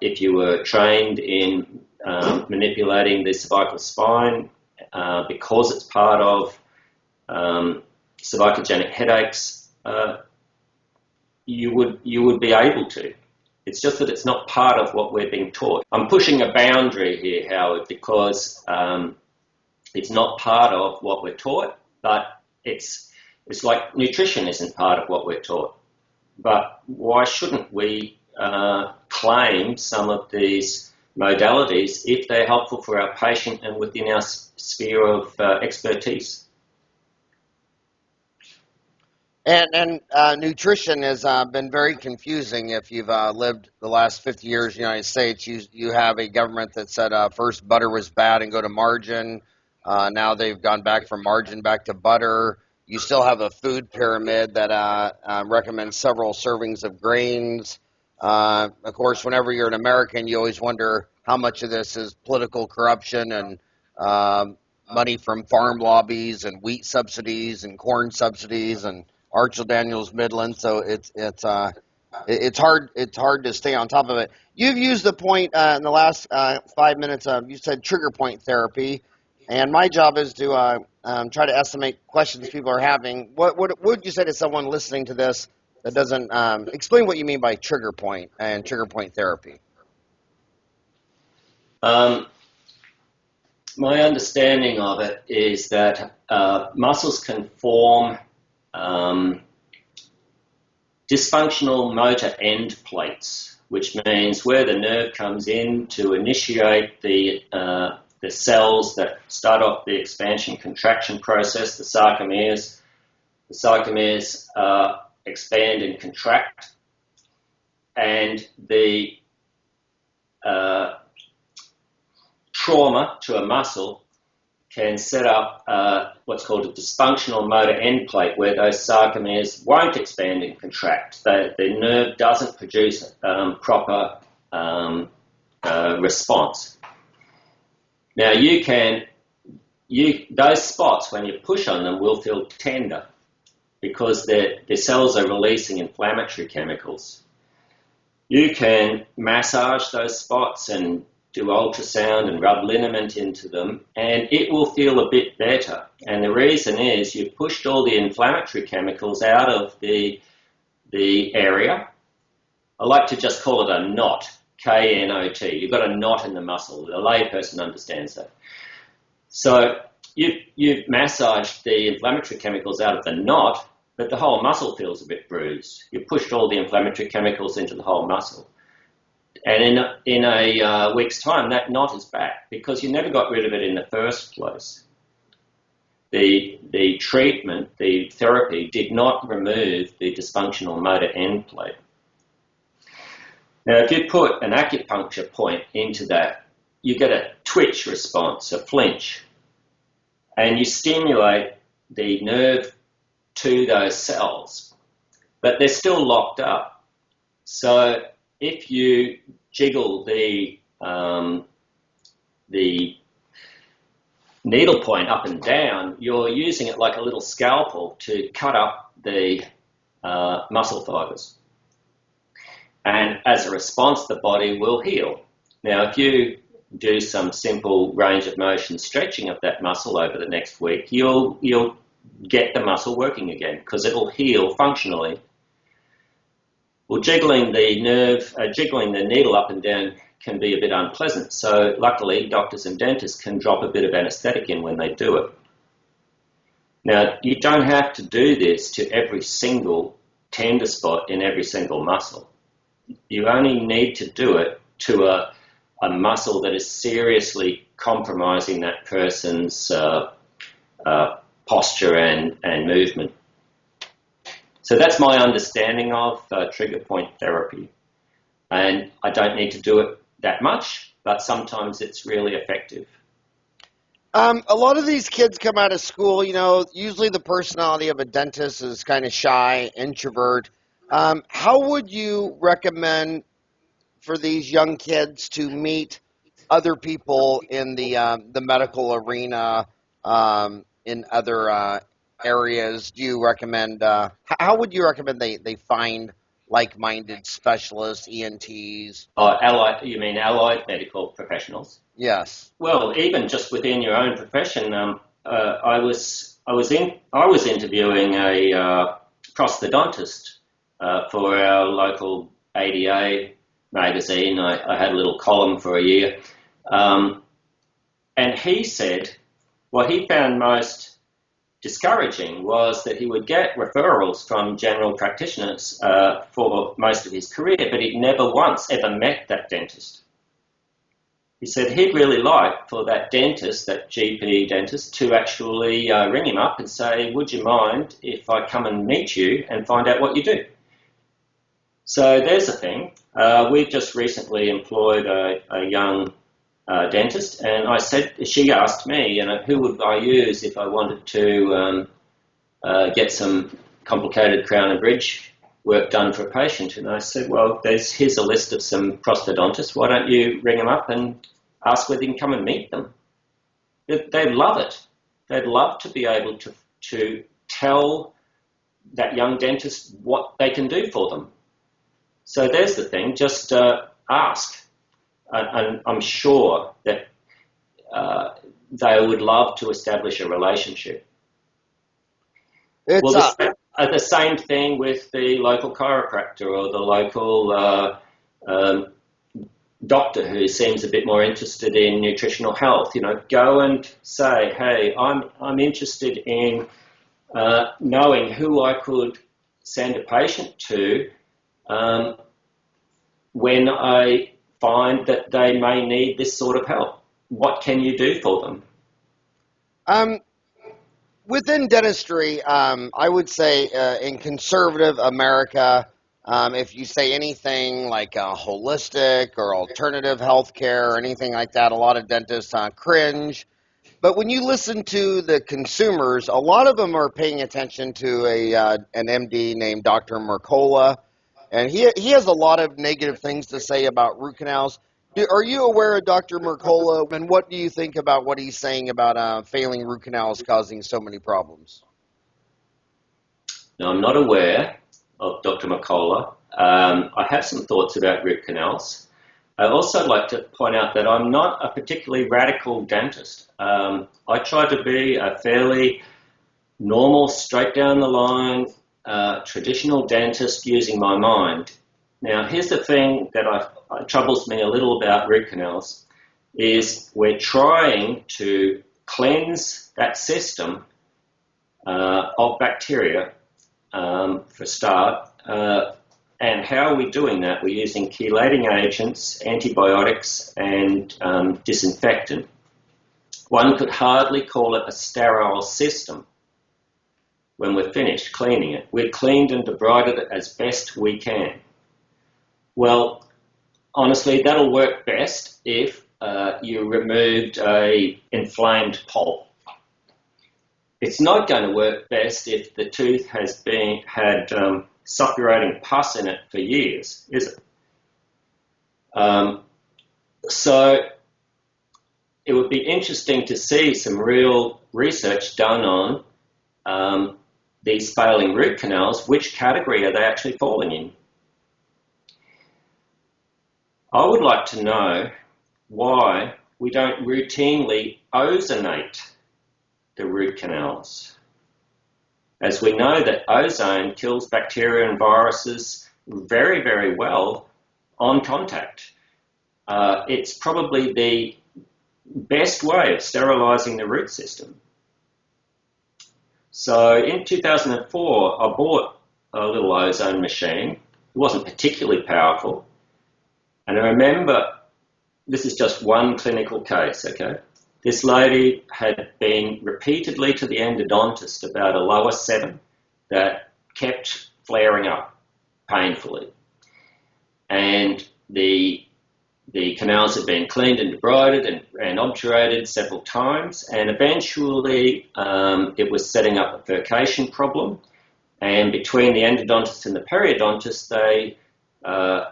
If you were trained in manipulating the cervical spine, because it's part of cervicogenic headaches, you would be able to. It's just that it's not part of what we're being taught. I'm pushing a boundary here, Howard, because it's not part of what we're taught, but it's like nutrition isn't part of what we're taught. But why shouldn't we claim some of these modalities if they're helpful for our patient and within our sphere of expertise? And nutrition has been very confusing. If you've lived the last 50 years in the United States, you have a government that said first butter was bad and go to margarine. Now they've gone back from margarine back to butter. You still have a food pyramid that recommends several servings of grains. Of course, whenever you're an American, you always wonder how much of this is political corruption and money from farm lobbies and wheat subsidies and corn subsidies and Archel Daniels Midland. So it's hard to stay on top of it. You've used the point in the last 5 minutes. You said trigger point therapy, and my job is to try to estimate questions people are having. What would you say to someone listening to this that doesn't explain what you mean by trigger point and trigger point therapy? My understanding of it is that muscles can form dysfunctional motor end plates, which means where the nerve comes in to initiate the cells that start off the expansion contraction process, the sarcomeres. The sarcomeres expand and contract, and the trauma to a muscle can set up what's called a dysfunctional motor end plate, where those sarcomeres won't expand and contract. The nerve doesn't produce proper response. Now those spots, when you push on them, will feel tender because the cells are releasing inflammatory chemicals. You can massage those spots and do ultrasound and rub liniment into them, and it will feel a bit better. And the reason is you've pushed all the inflammatory chemicals out of the area. I like to just call it a knot, K-N-O-T. You've got a knot in the muscle. The layperson understands that. So you've massaged the inflammatory chemicals out of the knot, but the whole muscle feels a bit bruised. You've pushed all the inflammatory chemicals into the whole muscle. And in a week's time, that knot is back because you never got rid of it in the first place. The treatment, the therapy, did not remove the dysfunctional motor end plate. Now, if you put an acupuncture point into that, you get a twitch response, a flinch, and you stimulate the nerve to those cells, but they're still locked up. So if you jiggle the needle point up and down, you're using it like a little scalpel to cut up the muscle fibers. And as a response, the body will heal. Now, if you do some simple range of motion stretching of that muscle over the next week, you'll get the muscle working again because it'll heal functionally. Well, jiggling the needle up and down can be a bit unpleasant. So luckily, doctors and dentists can drop a bit of anesthetic in when they do it. Now, you don't have to do this to every single tender spot in every single muscle. You only need to do it to a muscle that is seriously compromising that person's posture and movement. So that's my understanding of trigger point therapy. And I don't need to do it that much, but sometimes it's really effective. A lot of these kids come out of school, usually the personality of a dentist is kind of shy, introvert. How would you recommend for these young kids to meet other people in the medical arena, in other areas? Do you recommend, how would you recommend they find like-minded specialists, ENTs? You mean allied medical professionals? Yes. Well, even just within your own profession, I was interviewing a prosthodontist for our local ADA magazine. I had a little column for a year, and he said what he found most discouraging was that he would get referrals from general practitioners for most of his career, but he'd never once ever met that dentist. He said he'd really like for that dentist, that GP dentist, to actually ring him up and say, would you mind if I come and meet you and find out what you do? So there's the thing. We've just recently employed a young dentist, and she asked me, who would I use if I wanted to get some complicated crown and bridge work done for a patient? And I said, well, here's a list of some prosthodontists. Why don't you ring them up and ask whether you can come and meet them? They'd love it. They'd love to be able to tell that young dentist what they can do for them. So there's the thing, just ask. And I'm sure that they would love to establish a relationship. The same thing with the local chiropractor or the local doctor who seems a bit more interested in nutritional health. Go and say, hey, I'm interested in knowing who I could send a patient to when I find that they may need this sort of help. What can you do for them? Within dentistry, I would say in conservative America, if you say anything like holistic or alternative healthcare or anything like that, a lot of dentists cringe. But when you listen to the consumers, a lot of them are paying attention to an MD named Dr. Mercola, and he has a lot of negative things to say about root canals. Are you aware of Dr. Mercola, and what do you think about what he's saying about failing root canals causing so many problems? No, I'm not aware of Dr. Mercola. I have some thoughts about root canals. I'd also like to point out that I'm not a particularly radical dentist. I try to be a fairly normal, straight down the line, traditional dentist using my mind. Now, here's the thing that troubles me a little about root canals, is we're trying to cleanse that system of bacteria, for a start. And how are we doing that? We're using chelating agents, antibiotics, and disinfectant. One could hardly call it a sterile system when we're finished cleaning it. We've cleaned and debrided it as best we can. Well, honestly, that'll work best if you removed a inflamed pulp. It's not going to work best if the tooth has had suppurating pus in it for years, is it? So it would be interesting to see some real research done on these failing root canals. Which category are they actually falling in? I would like to know why we don't routinely ozonate the root canals, as we know that ozone kills bacteria and viruses very, very well on contact. It's probably the best way of sterilizing the root system. So in 2004, I bought a little ozone machine. It wasn't particularly powerful. And I remember, this is just one clinical case, okay? This lady had been repeatedly to the endodontist about a lower 7 that kept flaring up painfully. And the canals had been cleaned and debrided and obturated several times, and eventually it was setting up a furcation problem. And between the endodontist and the periodontist, they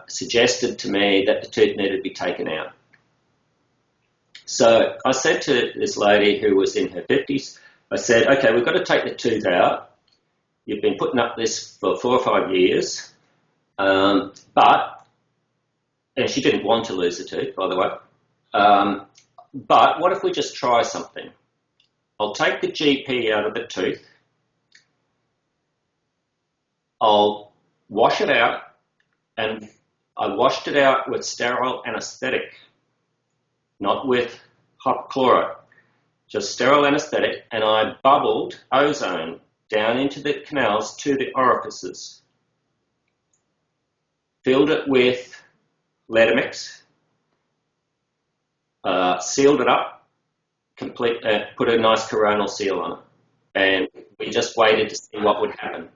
suggested to me that the tooth needed to be taken out. So I said to this lady who was in her 50s, I said, okay, we've got to take the tooth out. You've been putting up this for 4 or 5 years, and she didn't want to lose the tooth, by the way, but what if we just try something? I'll take the GP out of the tooth, I'll wash it out, and I washed it out with sterile anesthetic, not with hypochlorite, just sterile anesthetic, and I bubbled ozone down into the canals to the orifices, filled it with Letamix, sealed it up, put a nice coronal seal on it, and we just waited to see what would happen.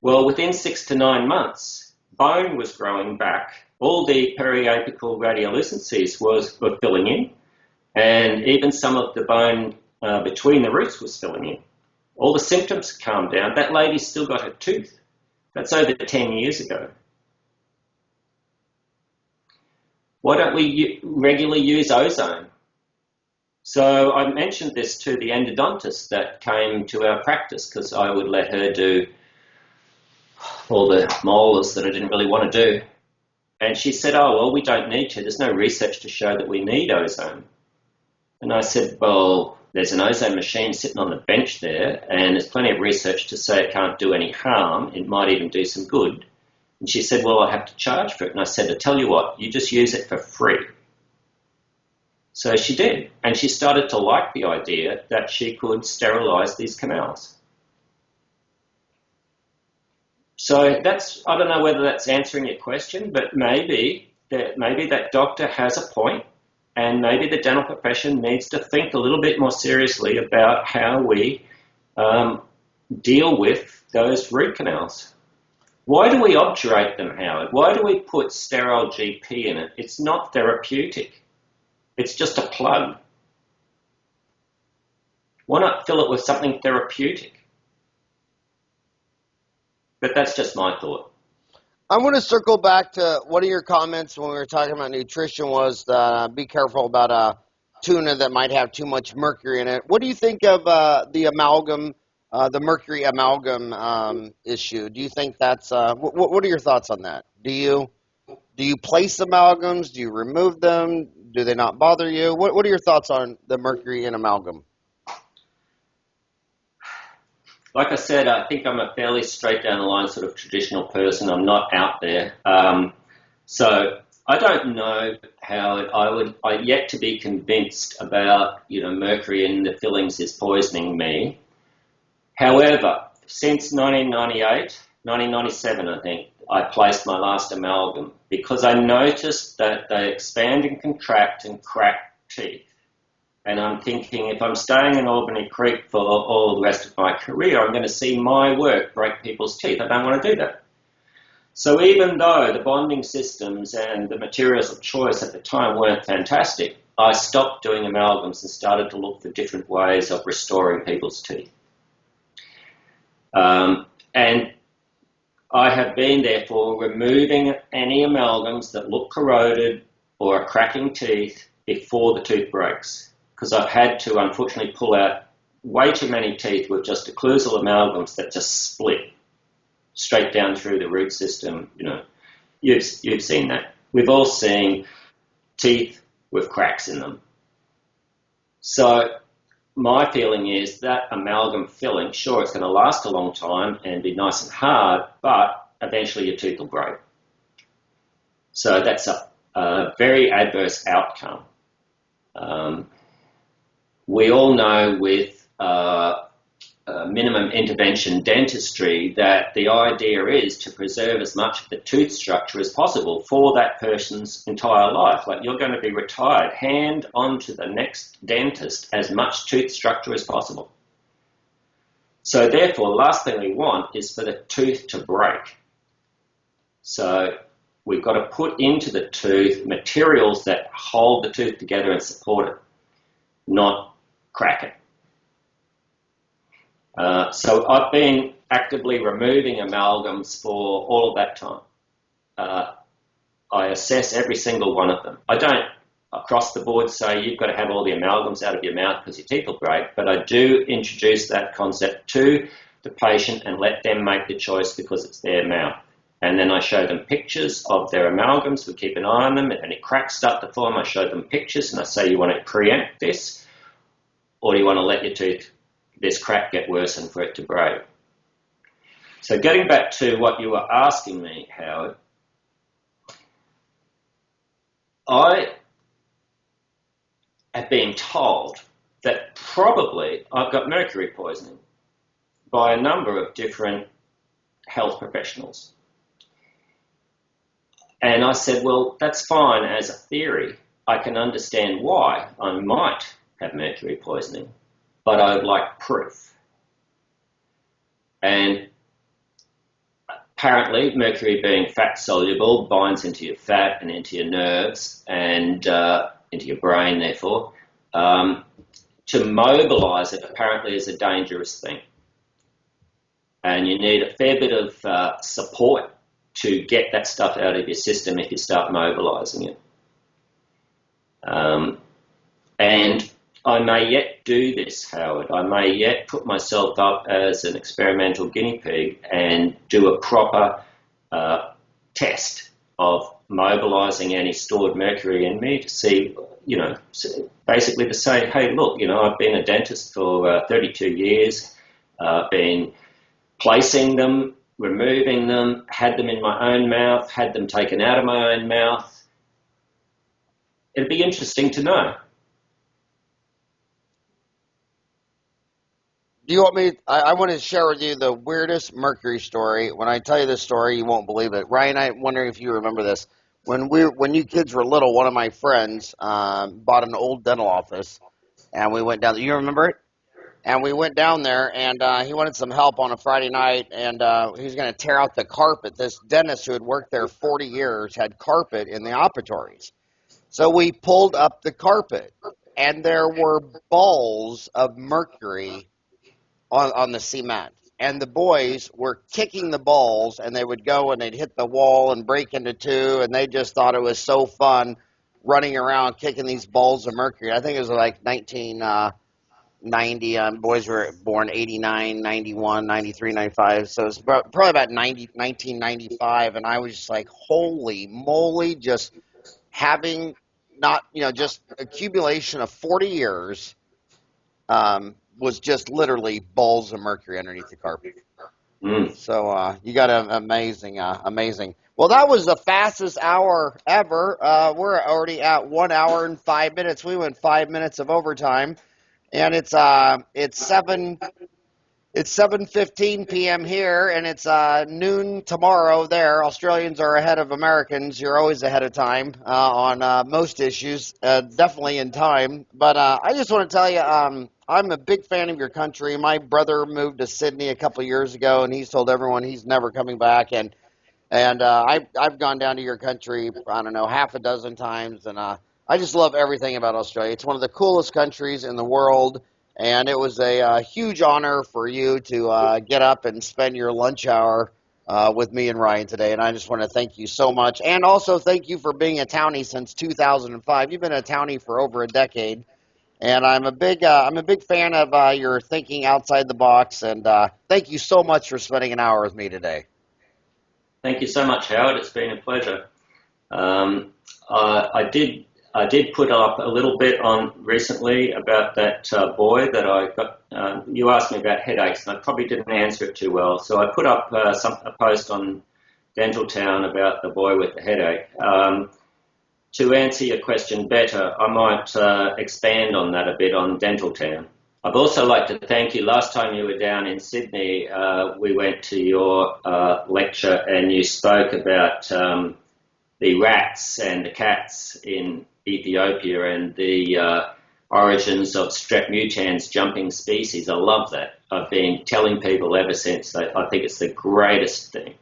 Well, within 6 to 9 months, bone was growing back. All the periapical radiolucencies were filling in, and even some of the bone between the roots was filling in. All the symptoms calmed down. That lady still got her tooth. That's over 10 years ago. Why don't we regularly use ozone? So I mentioned this to the endodontist that came to our practice because I would let her do all the molars that I didn't really want to do. And she said, oh, well, we don't need to. There's no research to show that we need ozone. And I said, well, there's an ozone machine sitting on the bench there, and there's plenty of research to say it can't do any harm. It might even do some good. And she said, well, I have to charge for it. And I said, I tell you what, you just use it for free. So she did. And she started to like the idea that she could sterilize these canals. So I don't know whether that's answering your question, but maybe that doctor has a point, and maybe the dental profession needs to think a little bit more seriously about how we deal with those root canals. Why do we obturate them, Howard? Why do we put sterile GP in it? It's not therapeutic. It's just a plug. Why not fill it with something therapeutic? But that's just my thought. I want to circle back to one of your comments when we were talking about nutrition was be careful about tuna that might have too much mercury in it. What do you think of the amalgam, the mercury amalgam issue? Do you think that's what are your thoughts on that? Do you place amalgams? Do you remove them? Do they not bother you? What are your thoughts on the mercury in amalgam? Like I said, I think I'm a fairly straight down the line sort of traditional person. I'm not out there. So I don't know how I yet to be convinced about, mercury in the fillings is poisoning me. However, since 1997, I think, I placed my last amalgam because I noticed that they expand and contract and crack teeth. And I'm thinking, if I'm staying in Albany Creek for all the rest of my career, I'm going to see my work break people's teeth. I don't want to do that. So even though the bonding systems and the materials of choice at the time weren't fantastic, I stopped doing amalgams and started to look for different ways of restoring people's teeth. And I have been, therefore, removing any amalgams that look corroded or are cracking teeth before the tooth breaks. Because I've had to, unfortunately, pull out way too many teeth with just occlusal amalgams that just split straight down through the root system. You've seen that. We've all seen teeth with cracks in them. So my feeling is that amalgam filling, sure, it's going to last a long time and be nice and hard, but eventually your tooth will break. So that's a very adverse outcome. We all know with minimum intervention dentistry that the idea is to preserve as much of the tooth structure as possible for that person's entire life. Like, you're going to be retired, hand on to the next dentist as much tooth structure as possible. So therefore, the last thing we want is for the tooth to break. So we've got to put into the tooth materials that hold the tooth together and support it, not crack it. So I've been actively removing amalgams for all of that time. I assess every single one of them. I don't across the board say you've got to have all the amalgams out of your mouth because your teeth will break, but I do introduce that concept to the patient and let them make the choice because it's their mouth. And then I show them pictures of their amalgams. We keep an eye on them. If any cracks start to form, I show them pictures and I say, you want to preempt this? Or do you want to let your tooth, this crack, get worse and for it to break? So getting back to what you were asking me, Howard, I have been told that probably I've got mercury poisoning by a number of different health professionals. And I said, well, that's fine as a theory. I can understand why I might have mercury poisoning, but I would like proof. And apparently, mercury being fat soluble binds into your fat and into your nerves and into your brain, therefore. To mobilize it apparently is a dangerous thing. And you need a fair bit of support to get that stuff out of your system if you start mobilizing it. And I may yet do this, Howard. I may yet put myself up as an experimental guinea pig and do a proper test of mobilizing any stored mercury in me to see, basically to say, hey, look, I've been a dentist for 32 years, been placing them, removing them, had them in my own mouth, had them taken out of my own mouth. It'd be interesting to know. Do you want me? I want to share with you the weirdest mercury story. When I tell you this story, you won't believe it. Ryan, I'm wondering if you remember this. When you kids were little, one of my friends bought an old dental office, and we went down there. You remember it? And we went down there, and he wanted some help on a Friday night, and he was going to tear out the carpet. This dentist who had worked there 40 years had carpet in the operatories. So we pulled up the carpet, and there were balls of mercury on the cement. And the boys were kicking the balls, and they would go and they'd hit the wall and break into two, and they just thought it was so fun running around kicking these balls of mercury. I think it was like 1990. Boys were born 89, 91, 93, 95. So it's probably about 1995, and I was just like, holy moly, just having not, just accumulation of 40 years was just literally balls of mercury underneath the carpet. So you got amazing. Well, that was the fastest hour ever. We're already at 1 hour and 5 minutes. We went 5 minutes of overtime, and it's 7:15 p.m. here, and it's noon tomorrow there. Australians are ahead of Americans. You're always ahead of time on most issues, definitely in time. But I just want to tell you, I'm a big fan of your country. My brother moved to Sydney a couple of years ago, and he's told everyone he's never coming back. And I've gone down to your country, I don't know, half a dozen times, and I just love everything about Australia. It's one of the coolest countries in the world. And it was a huge honor for you to get up and spend your lunch hour with me and Ryan today. And I just want to thank you so much. And also thank you for being a townie since 2005. You've been a townie for over a decade. And I'm a big fan of your thinking outside the box. And thank you so much for spending an hour with me today. Thank you so much, Howard. It's been a pleasure. I did put up a little bit on recently about that boy that I got. You asked me about headaches, and I probably didn't answer it too well. So I put up a post on Dental Town about the boy with the headache. To answer your question better, I might expand on that a bit on Dental Town. I'd also like to thank you. Last time you were down in Sydney, we went to your lecture, and you spoke about the rats and the cats in Ethiopia and the origins of strep mutans, jumping species. I love that. I've been telling people ever since that I think it's the greatest thing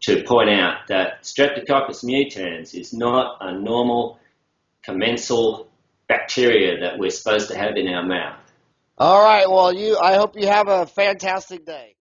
to point out that Streptococcus mutans is not a normal commensal bacteria that we're supposed to have in our mouth. All right. Well, I hope you have a fantastic day.